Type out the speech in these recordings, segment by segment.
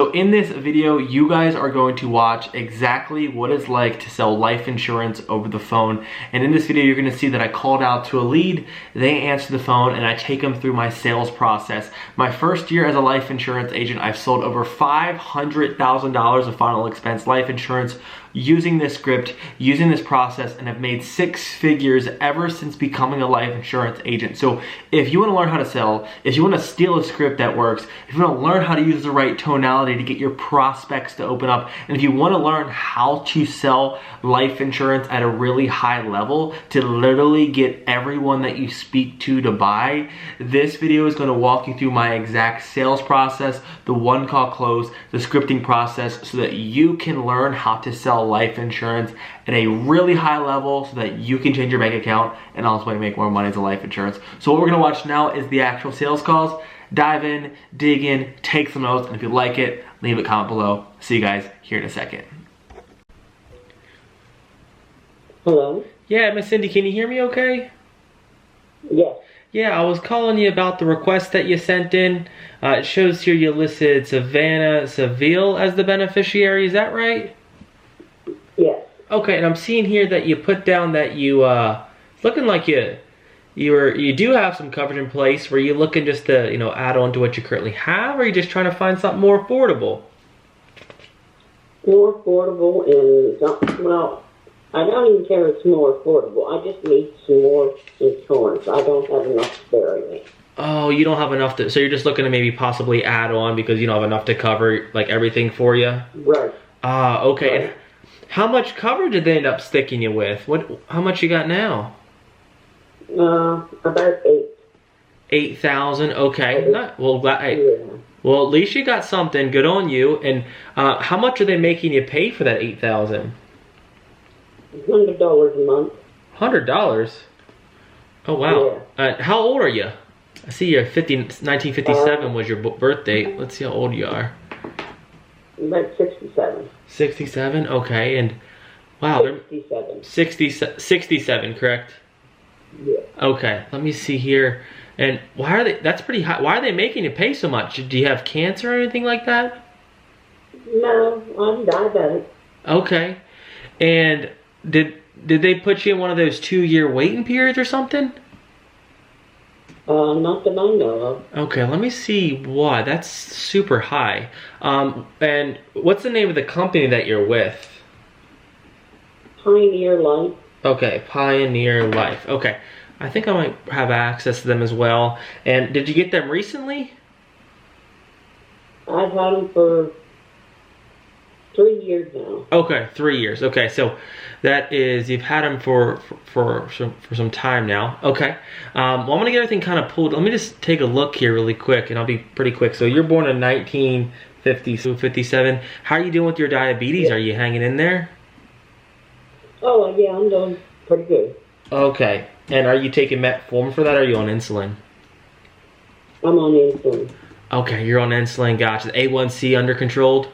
So in this video, you guys are going to watch exactly what it's like to sell life insurance over the phone. And in this video, you're gonna see that I called out to a lead, they answer the phone, and I take them through my sales process. My first year as a life insurance agent, I've sold over $500,000 of final expense life insurance using this script, using this process, and have made 6 figures ever since becoming a life insurance agent. So if you wanna learn how to sell, if you wanna steal a script that works, if you wanna learn how to use the right tonality to get your prospects to open up, and if you wanna learn how to sell life insurance at a really high level to literally get everyone that you speak to buy, this video is gonna walk you through my exact sales process, the one call close, the scripting process, so that you can learn how to sell life insurance at a really high level so that you can change your bank account and also make more money as a life insurance. So what we're gonna watch now is the actual sales calls. Dive in, dig in, take some notes, and if you like it, leave a comment below. See you guys here in a second. Hello? Yeah, Miss Cindy, can you hear me okay? Yes. Yeah, I was calling you about the request that you sent in. It shows here you listed Savannah Seville as the beneficiary, is that right? Yes. Okay, and I'm seeing here that you put down that you, it's looking like you do have some coverage in place. Were you looking just to, add on to what you currently have, or are you just trying to find something more affordable? More affordable and, well, I don't even care if it's more affordable. I just need some more insurance. I don't have enough to bury me. Oh, you don't have enough to, so you're just looking to maybe possibly add on because you don't have enough to cover, like, everything for you? Right. Okay. Right. And how much coverage did they end up sticking you with? How much you got now? About 8. 8,000. Okay. Well, Yeah. well, at least you got something. Good on you. And how much are they making you pay for that 8,000? $100 a month. $100. Oh wow. Yeah. How old are you? I see you're 1957 was your birth date. Let's see how old you are. About 67. 67. Okay. And wow. 67. 67. Correct. Yeah. Okay, let me see here. And why are they, that's pretty high. Why are they making you pay so much? Do you have cancer or anything like that? No, I'm diabetic. Okay. And did they put you in one of those 2-year waiting periods or something? Not that I know of. Okay, let me see why. That's super high. And what's the name of the company that you're with? Pioneer Life. Okay, Pioneer Life. Okay, I think I might have access to them as well. And did you get them recently? I've had them for 3 years now. Okay, 3 years. Okay, so that is, you've had them for some time now. Okay, well, I'm gonna get everything kind of pulled. Let me just take a look here really quick, and I'll be pretty quick. So you're born in 1957. How are you doing with your diabetes? Yeah. Are you hanging in there? Oh, yeah, I'm doing pretty good. Okay, and are you taking metformin for that, or are you on insulin? I'm on insulin. Okay, you're on insulin. Gotcha. A1C under controlled?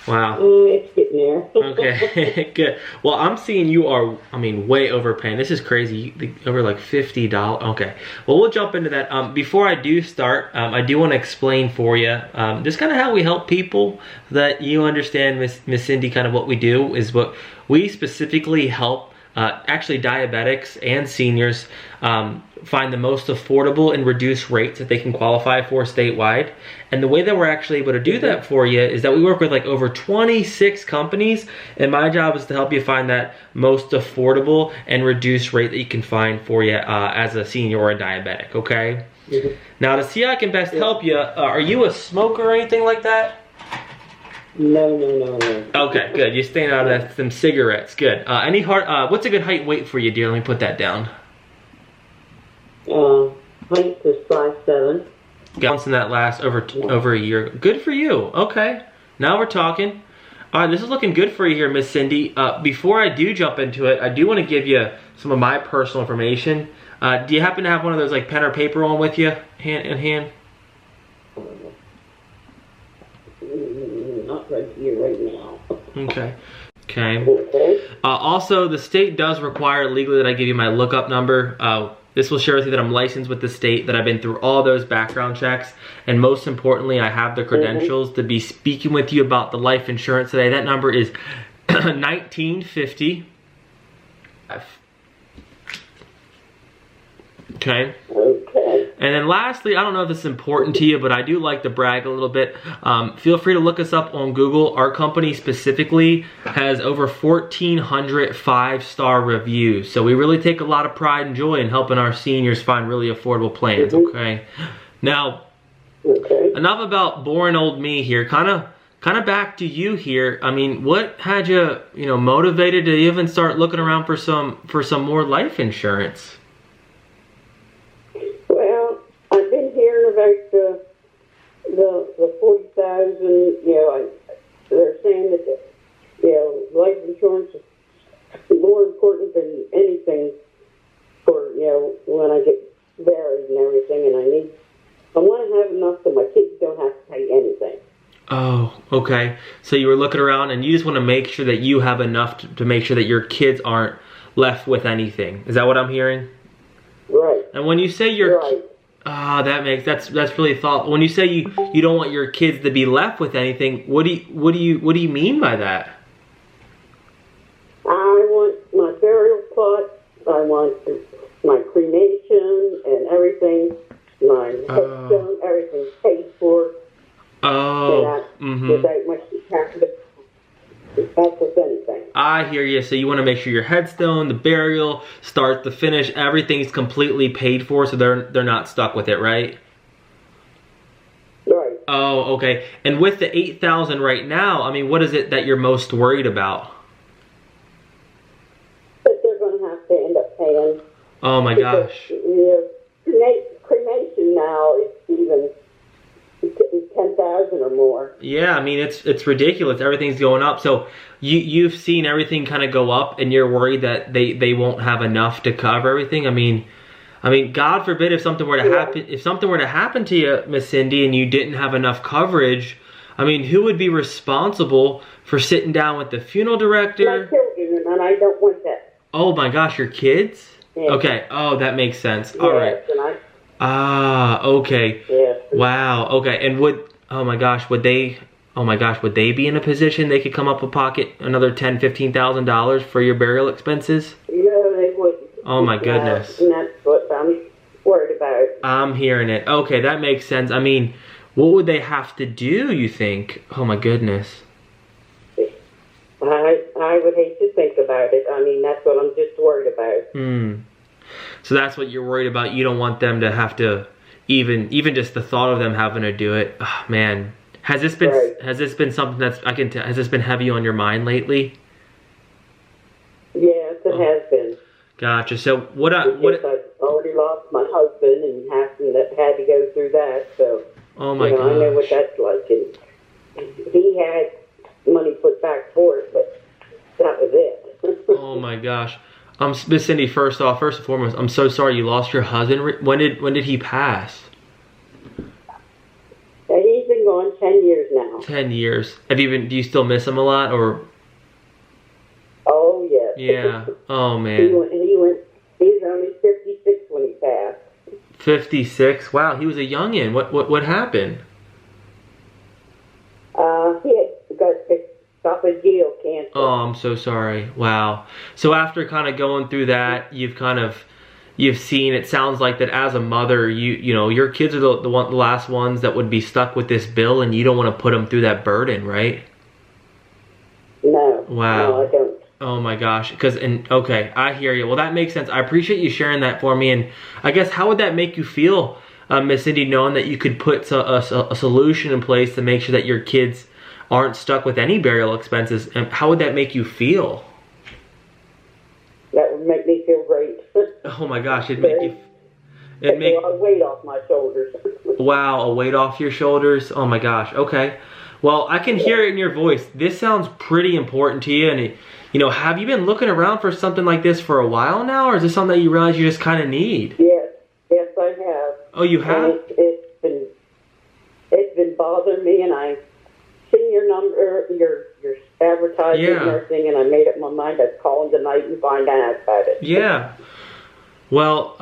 Wow. It's getting there. Okay, good. Well, I'm seeing you are, way overpaying. This is crazy. Over like $50. Okay. Well, we'll jump into that. Before I do start, I do want to explain for you just kind of how we help people, so that you understand, Miss Cindy, kind of what we do is what we specifically help actually diabetics and seniors find the most affordable and reduced rates that they can qualify for statewide. And the way that we're actually able to do that for you is that we work with like over 26 companies, and my job is to help you find that most affordable and reduced rate that you can find for you as a senior or a diabetic, okay? Now, to see how I can best help you, are you a smoker or anything like that? No. Okay, good. You're staying out of some cigarettes. Good. What's a good height and weight for you, dear? Let me put that down. Height is 5'7". Once in that last over a year. Good for you. Okay. Now we're talking. All right, this is looking good for you here, Miss Cindy. Before I do jump into it, I do want to give you some of my personal information. Do you happen to have one of those like pen or paper on with you, hand in hand? Not right here, right now. Okay. Okay. Also, the state does require legally that I give you my lookup number. This will share with you that I'm licensed with the state, that I've been through all those background checks, and most importantly, I have the credentials to be speaking with you about the life insurance today. That number is 1950. Okay. Okay. And then lastly, I don't know if this is important to you, but I do like to brag a little bit. Feel free to look us up on Google. Our company specifically has over 1,400 5-star reviews. So we really take a lot of pride and joy in helping our seniors find really affordable plans, okay? Now, enough about boring old me here. Kind of back to you here. I mean, what had you, motivated to even start looking around for some more life insurance? Well, I've been hearing about the 40,000. They're saying that life insurance is more important than anything for when I get buried and everything. And I want to have enough so my kids don't have to pay anything. Oh, okay. So you were looking around and you just want to make sure that you have enough to make sure that your kids aren't left with anything. Is that what I'm hearing? Right. And when you say your right. that's really thoughtful. When you say you don't want your kids to be left with anything, what do you mean by that? I want my burial plot. I want my cremation and everything. My headstone, everything's paid for. Oh, without much tax with anything. I hear you. So you want to make sure your headstone, the burial, start to finish, everything's completely paid for, so they're not stuck with it, right? Right. Oh, okay. And with the 8,000 right now, I mean, what is it that you're most worried about? That they're going to have to end up paying. Oh my gosh. Cremation now is even 10,000 or more. Yeah, I mean it's ridiculous. Everything's going up. So you've seen everything kind of go up, and you're worried that they won't have enough to cover everything. I mean, God forbid if something were to happen. If something were to happen to you, Miss Cindy, and you didn't have enough coverage, I mean, who would be responsible for sitting down with the funeral director? My children, and I don't want that. Oh my gosh, your kids? Yeah. Okay. Oh, that makes sense. Yes, All right. And okay. Yes. Wow. Okay. And would they be in a position they could come up with pocket another $10,000-$15,000 for your burial expenses? No, they wouldn't. Oh my goodness. And that's what I'm worried about. I'm hearing it. Okay, that makes sense. I mean, what would they have to do, you think? Oh my goodness. I would hate to think about it. I mean, that's what I'm just worried about. So that's what you're worried about. You don't want them to have to, even just the thought of them having to do it. Oh, man, has this been something that's has this been heavy on your mind lately? Yes, it has been. Gotcha. So what? I've already lost my husband and had to go through that. So oh my gosh. I know what that's like. And he had money put back for it, but that was it. Oh my gosh. Miss Cindy, first and foremost, I'm so sorry you lost your husband. When did he pass? He's been gone 10 years now. 10 years. Do you still miss him a lot, or? Oh yes. Yeah. Oh man. He was only 56 when he passed. 56. Wow, he was a youngin'. What happened? He had got esophageal cancer. Oh, I'm so sorry. Wow. So after kind of going through that, you've seen, it sounds like that as a mother, your kids are the last ones that would be stuck with this bill, and you don't want to put them through that burden, right? No. Wow. No, I don't. Oh my gosh. Okay, I hear you. Well, that makes sense. I appreciate you sharing that for me. And I guess, how would that make you feel, Miss Cindy, knowing that you could put a solution in place to make sure that your kids aren't stuck with any burial expenses? And how would that make you feel? That would make me feel great. Oh my gosh, it'd make a lot of weight off my shoulders. Wow, a weight off your shoulders. Oh my gosh. Okay. Well, I can hear it in your voice. This sounds pretty important to you. And have you been looking around for something like this for a while now, or is this something that you realize you just kind of need? Yes, I have. Oh, you have? And it's been bothering me, and I've seen your number, your advertising and everything, and I made up my mind I'd call in tonight and find out about it. Yeah. Well,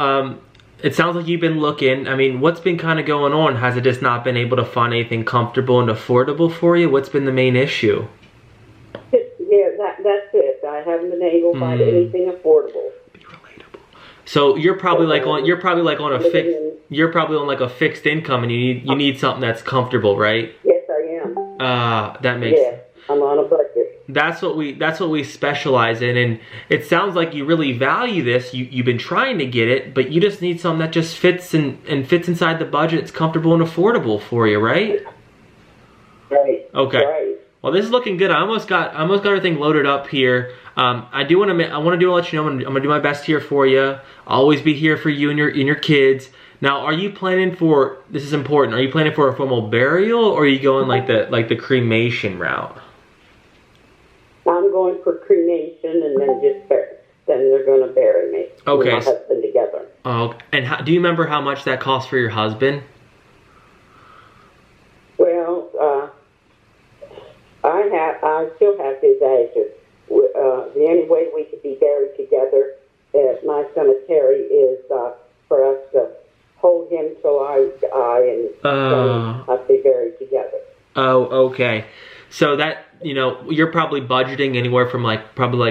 it sounds like you've been looking. I mean, what's been kind of going on? Has it just not been able to find anything comfortable and affordable for you? What's been the main issue? Yeah, that's it. I haven't been able to find anything affordable. Be relatable. So you're probably like on like a fixed income, and you need something that's comfortable, right? Yes, I am. That makes. Yeah, I'm on a budget. That's what we specialize in, and it sounds like you really value this. You've been trying to get it, but you just need something that just fits and fits inside the budget. It's comfortable and affordable for you, right? Right. Okay. Right. Well, this is looking good. I almost got everything loaded up here. I want to let you know I'm gonna do my best here for you. I'll always be here for you and your kids. Now, are you planning for, this is important, are you planning for a formal burial, or are you going like the cremation route? I'm going for cremation, and then then they're going to bury me. Okay. And my husband together. Oh, and do you remember how much that cost for your husband? Well, I still have his ashes. The only way we could be buried together at my cemetery is for us to hold him till I die, and then us be buried together. Oh, okay. So that, you're probably budgeting anywhere from probably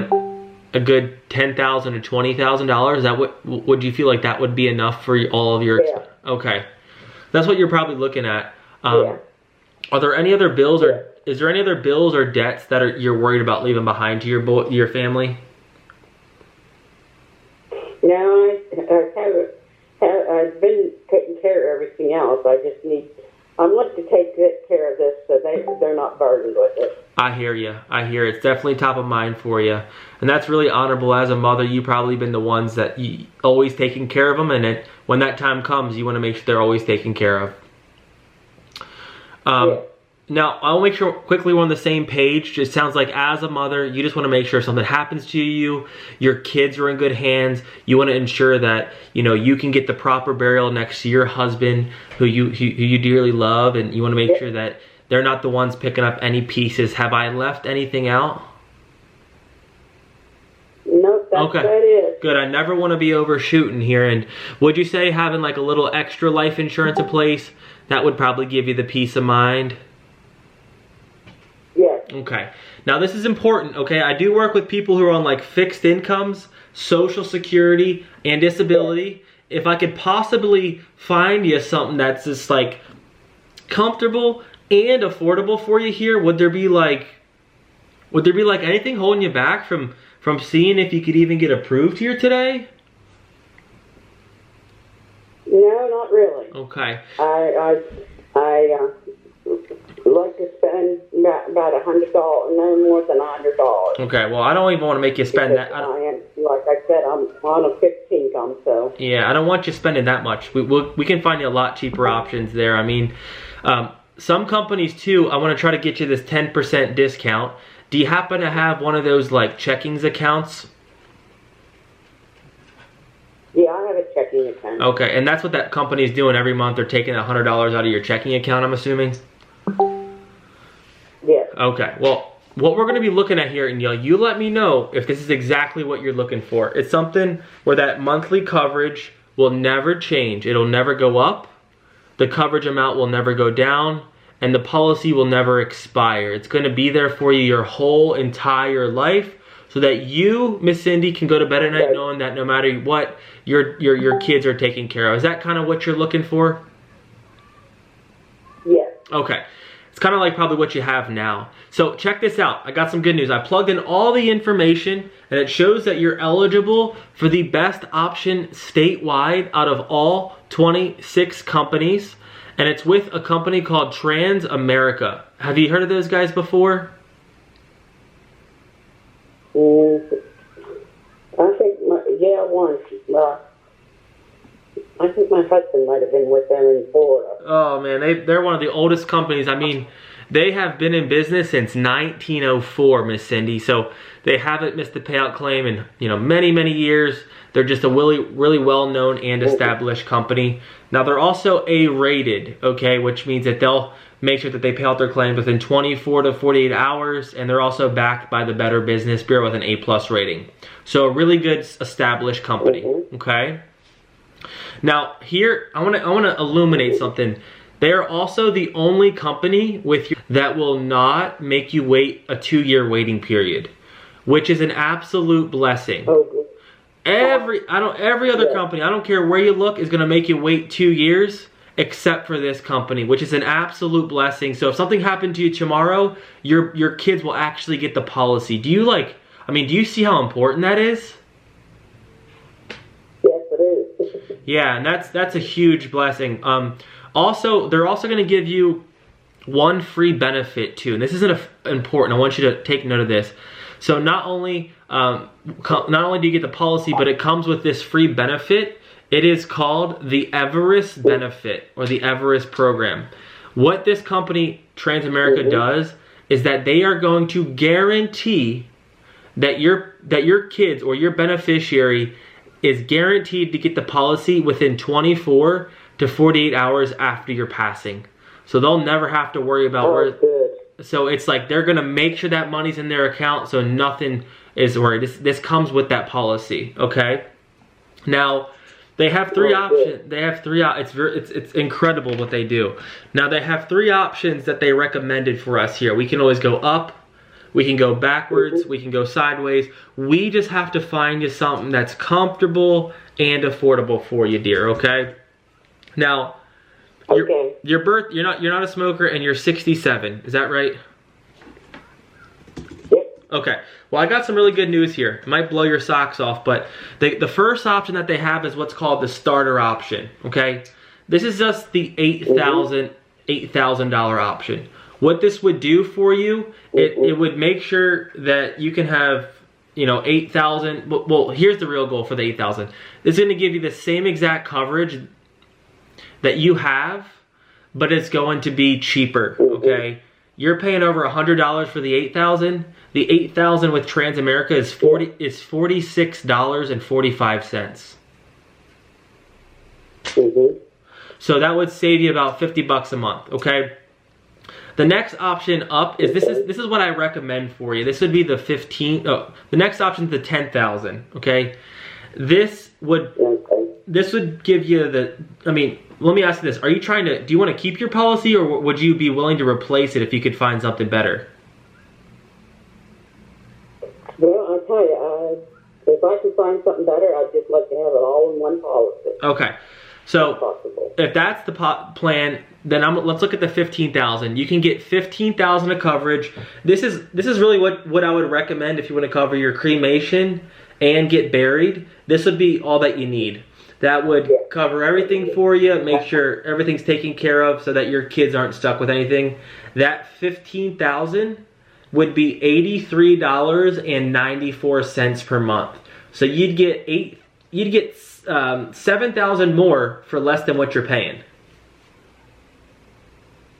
a good $10,000 to $20,000. Is that would you feel like that would be enough for all of your? Yeah. Okay, that's what you're probably looking at. Yeah. Are there any other bills, or is there any other bills or debts that you're worried about leaving behind to your family? No, I've been taking care of everything else. I want to take good care of this so they're not burdened with it. I hear you. It's definitely top of mind for you. And that's really honorable. As a mother, you've probably been the ones that you always taking care of them. And when that time comes, you want to make sure they're always taken care of. Now, I'll make sure quickly we're on the same page. It sounds like as a mother, you just want to make sure if something happens to you, your kids are in good hands. You want to ensure that, you can get the proper burial next to your husband who you dearly love. And you want to make sure that they're not the ones picking up any pieces. Have I left anything out? Nope, that's that is. Good. I never want to be overshooting here. And would you say having like a little extra life insurance in place, that would probably give you the peace of mind? Yes. Okay. Now this is important, okay? I do work with people who are on like fixed incomes, Social Security, and disability. If I could possibly find you something that's just like comfortable and affordable for you here, would there be like anything holding you back from seeing if you could even get approved here today? No, not really. Okay. I like to spend about $100, no more than $100. Okay, well, I don't even want to make you spend that. Like I said, I'm on a fixed income, so. Yeah, I don't want you spending that much. We can find you a lot cheaper options there. I mean, some companies too, I want to try to get you this 10% discount. Do you happen to have one of those like checkings accounts? Yeah, I have a checking account. Okay, and that's what that company is doing every month. They're taking $100 out of your checking account, I'm assuming? Yes. Okay, well, what we're going to be looking at here, and you let me know if this is exactly what you're looking for. It's something where that monthly coverage will never change. It'll never go up. The coverage amount will never go down. And the policy will never expire. It's going to be there for you your whole entire life, so that you, Miss Cindy, can go to bed at night knowing that no matter what, your kids are taken care of. Is that kind of what you're looking for? Yes. Okay. It's kind of like probably what you have now. So check this out. I got some good news. I plugged in all the information, and it shows that you're eligible for the best option statewide out of all 26 companies. And it's with a company called Transamerica. Have you heard of those guys before? I think, once. I think my husband might have been with them in Florida. Oh man, they're one of the oldest companies. I mean, they have been in business since 1904, Miss Cindy. So they haven't missed a payout claim in many, many years. They're just a really well-known and established company. Now they're also A-rated, okay, which means that they'll make sure that they pay out their claims within 24 to 48 hours, and they're also backed by the Better Business Bureau with an A+ rating. So a really good established company, okay? Now here, I want to illuminate something. They are also the only company with you that will not make you wait a 2-year waiting period, which is an absolute blessing. Oh, good. Every other company, I don't care where you look, is going to make you wait 2 years, except for this company, which is an absolute blessing. So if something happened to you tomorrow, your kids will actually get the policy. Do you do you see how important that is? Yes, it is. Yeah, and that's a huge blessing. Also, they're also going to give you one free benefit too, and this isn't important. I want you to take note of this. So not only do you get the policy, but it comes with this free benefit. It is called the Everest benefit, or the Everest program. What this company, Transamerica, does is that they are going to guarantee that your kids or your beneficiary is guaranteed to get the policy within 24 to 48 hours after your passing. So they'll never have to worry about where. Good. So it's like they're gonna make sure that money's in their account, so nothing is worried. This comes with that policy, okay? Now they have three options. They have three. It's incredible what they do. Now they have 3 options that they recommended for us here. We can always go up, we can go backwards, we can go sideways. We just have to find you something that's comfortable and affordable for you, dear. Okay. Now, you're not a smoker, and you're 67. Is that right? Yep. Okay. Well, I got some really good news here. It might blow your socks off, but the first option that they have is what's called the starter option. Okay. This is just the $8,000 option. What this would do for you, it would make sure that you can have, you know, 8,000. Well, here's the real goal for the 8,000. It's going to give you the same exact coverage that you have, but it's going to be cheaper. Okay, you're paying over $100 for the 8,000. The 8,000 with Transamerica is $46.45. So that would save you about $50 a month. Okay. The next option up is this is what I recommend for you. This would be the 15. Oh, the next option is the 10,000. Okay, this would give you the. I mean, let me ask you this: do you want to keep your policy, or would you be willing to replace it if you could find something better? Well, I'll tell you, if I could find something better, I'd just like to have it all in one policy. Okay. So if that's the plan, then let's look at the 15,000. You can get 15,000 of coverage. This is really what I would recommend if you want to cover your cremation and get buried. This would be all that you need. That would cover everything for you, make sure everything's taken care of so that your kids aren't stuck with anything. That 15,000 would be $83.94 per month. So you'd get 7,000 more for less than what you're paying.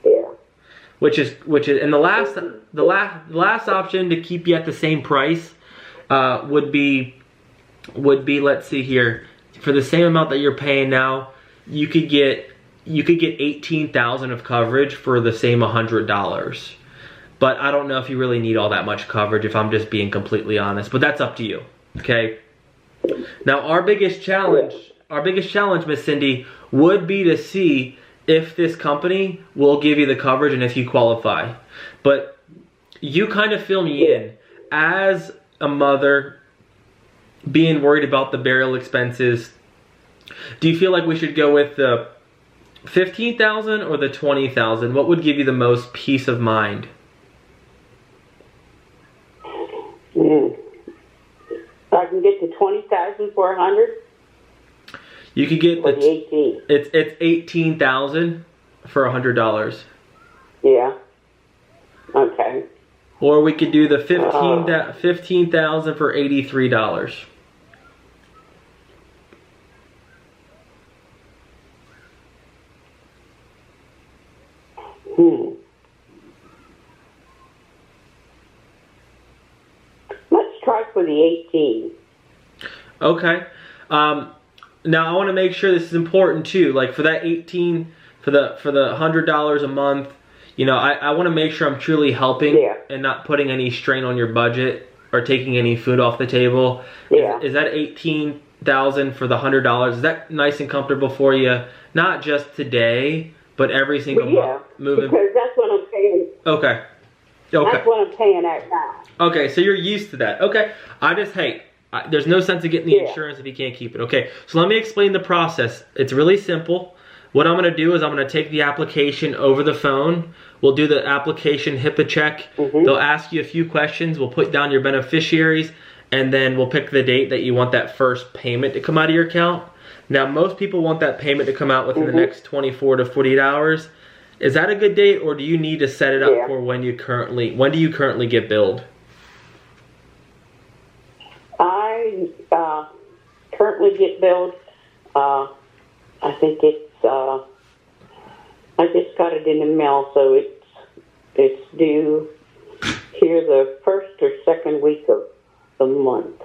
Yeah. Which is and the last option to keep you at the same price would be let's see here, for the same amount that you're paying now, you could get 18,000 of coverage for the same $100. But I don't know if you really need all that much coverage, if I'm just being completely honest. But that's up to you. Okay. Now our biggest challenge, Miss Cindy, would be to see if this company will give you the coverage and if you qualify. But you kind of fill me in. As a mother, being worried about the burial expenses, do you feel like we should go with the 15,000 or the 20,000? What would give you the most peace of mind? I can get to 20,400. You could get the 18. It's 18,000 for $100. Yeah. Okay. Or we could do the 15,000 for $83. Let's try for the 18. Okay. Now I want to make sure this is important too. Like for that 18, for the $100 a month, you know, I want to make sure I'm truly helping and not putting any strain on your budget or taking any food off the table. Yeah. Is that 18 $40,000 for the $100. Is that nice and comfortable for you? Not just today, but every single month moving. Because that's what I'm paying. Okay. That's what I'm paying at now. Okay, so you're used to that. Okay, there's no sense of getting the insurance if you can't keep it. Okay, so let me explain the process. It's really simple. What I'm gonna do is I'm gonna take the application over the phone. We'll do the application HIPAA check. They'll ask you a few questions. We'll put down your beneficiaries, and then we'll pick the date that you want that first payment to come out of your account. Now, most people want that payment to come out within the next 24 to 48 hours. Is that a good date, or do you need to set it up for when do you currently get billed? I currently get billed, I think it's, I just got it in the mail, so it's due here the first or second week of the month.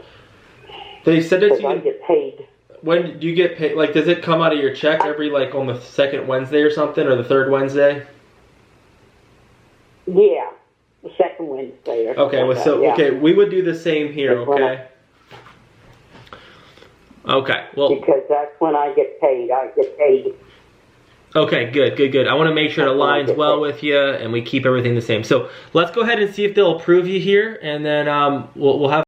They said that I get paid. When do you get paid? Like, does it come out of your check every, like, on the second Wednesday or something, or the third Wednesday? Yeah, the second Wednesday. Okay, well, so okay, we would do the same here. Okay. Okay, well. Because that's when I get paid. I get paid. Okay, good. I want to make sure it aligns well with you, and we keep everything the same. So let's go ahead and see if they'll approve you here, and then we'll have.